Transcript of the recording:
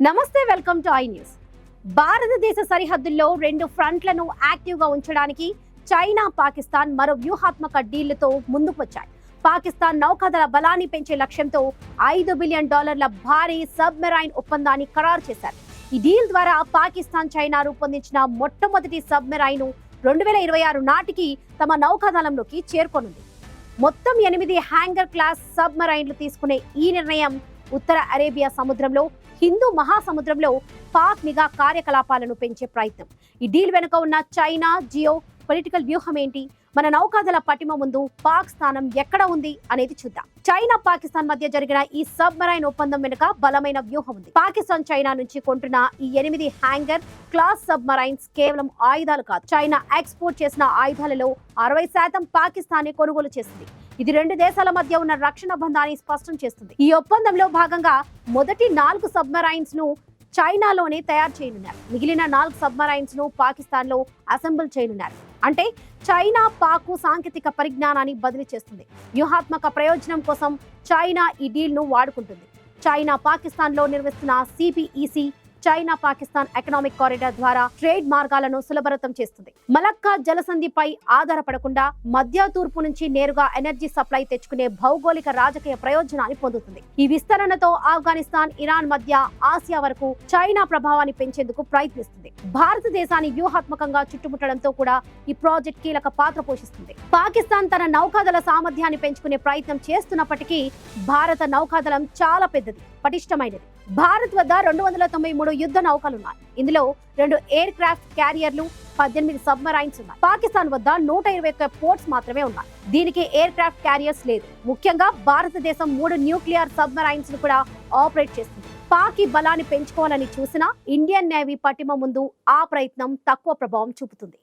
నమస్తే, welcome to I news. భారతదేశ సరిహద్దుల్లో రెండు ఫ్రంట్లను యాక్టివ్గా ఉంచడానికి చైనా, పాకిస్తాన్ మరో వ్యూహాత్మక డీల్తో ముందుకు వచ్చాయి. పాకిస్తాన్ నౌకాదళ బలాన్ని పెంచే లక్ష్యంతో $5 బిలియన్ భారీ సబ్మెరైన్ ఒప్పందాన్ని ఖరారు చేశారు. ఈ డీల్ ద్వారా పాకిస్తాన్, చైనా రూపొందించిన మొట్టమొదటి సబ్మెరైన్ 2026 నాటికి తమ నౌకాదళంలోకి చేరుకోనుంది. మొత్తం 8 హ్యాంగర్ క్లాస్ సబ్మెరైన్లు తీసుకునే ఈ నిర్ణయం ఉత్తర అరేబియా సముద్రంలో, హిందూ మహాసముద్రంలో పాక్ నిఘా కార్యకలాపాలను పెంచే ప్రయత్నం. ఈ డీల్ వెనుక ఉన్న చైనా జియో పొలిటికల్ వ్యూహం ఏంటి, మన నౌకాదళ పటిమ ముందు పాక్ స్థానం ఎక్కడ ఉంది అనేది చూద్దాం. చైనా, పాకిస్తాన్ మధ్య జరిగిన ఈ సబ్మెరైన్ ఒప్పందం వెనుక బలమైన వ్యూహం ఉంది. పాకిస్తాన్ చైనా నుంచి కొంటున్న ఈ 8 హ్యాంగర్ క్లాస్ సబ్మెరైన్స్ కేవలం ఆయుధాలు కాదు. చైనా ఎక్స్పోర్ట్ చేసిన ఆయుధాలలో 60% పాకిస్తానే కొనుగోలు చేసింది. ఇది రెండు దేశాల మధ్య ఉన్న రక్షణ బంధాన్ని స్పష్టం చేస్తుంది. ఈ ఒప్పందంలో భాగంగా మొదటి 4 సబ్మెరైన్స్ ను చైనాలోనే తయారు చేయనున్నారు. మిగిలిన 4 సబ్మెరైన్స్ ను పాకిస్తాన్ లో అసెంబుల్ చేయనున్నారు. అంటే చైనా పాక్ సాంకేతిక పరిజ్ఞానాన్ని బదిలీ చేస్తుంది. వ్యూహాత్మక ప్రయోజనం కోసం చైనా ఈ డీల్ ను వాడుకుంటుంది. చైనా పాకిస్తాన్ లో నిర్మిస్తున్న CPEC China Pakistan economic corridor ద్వారా ట్రేడ్ మార్గాలను సులభతరం చేస్తుంది. మలక్కా జలసంధిపై ఆధారపడకుండా మధ్య తూర్పు నుంచి నేరుగా ఎనర్జీ సప్లై తెచ్చుకునే భౌగోళిక రాజకీయ ప్రయోజనాన్ని పొందుతుంది. ఈ విస్తరణతో ఆఫ్ఘనిస్తాన్, ఇరాన్ మధ్య ఆసియా వరకు చైనా ప్రభావాన్ని పెంచేందుకు ప్రయత్నిస్తుంది. భారతదేశాన్ని వ్యూహాత్మకంగా చుట్టుముట్టడంతో కూడా ఈ ప్రాజెక్ట్ కీలక పాత్ర పోషిస్తుంది. పాకిస్తాన్ తన నౌకాదళ సామర్థ్యాన్ని పెంచుకునే ప్రయత్నం చేస్తున్నప్పటికీ భారత నౌకాదళం చాలా పెద్దది, పటిష్టమైనది. భారత్ వద్ద 293 యుద్ధ నౌకలున్నాయి. ఇందులో 2 ఎయిర్ క్రాఫ్ట్ క్యారియర్లు, 18 సబ్మెరైన్స్ ఉన్నాయి. పాకిస్తాన్ వద్ద 121 పోర్ట్స్ మాత్రమే ఉన్నాయి. దీనికి ఎయిర్ క్రాఫ్ట్ క్యారియర్స్ లేదు. ముఖ్యంగా భారతదేశం 3 న్యూక్లియర్ సబ్మెరైన్స్ ను కూడా ఆపరేట్ చేస్తుంది. పాక్ ఈ బలాన్ని పెంచుకోవాలని చూసినా ఇండియన్ నేవీ పటిమ ముందు ఆ ప్రయత్నం తక్కువ ప్రభావం చూపుతుంది.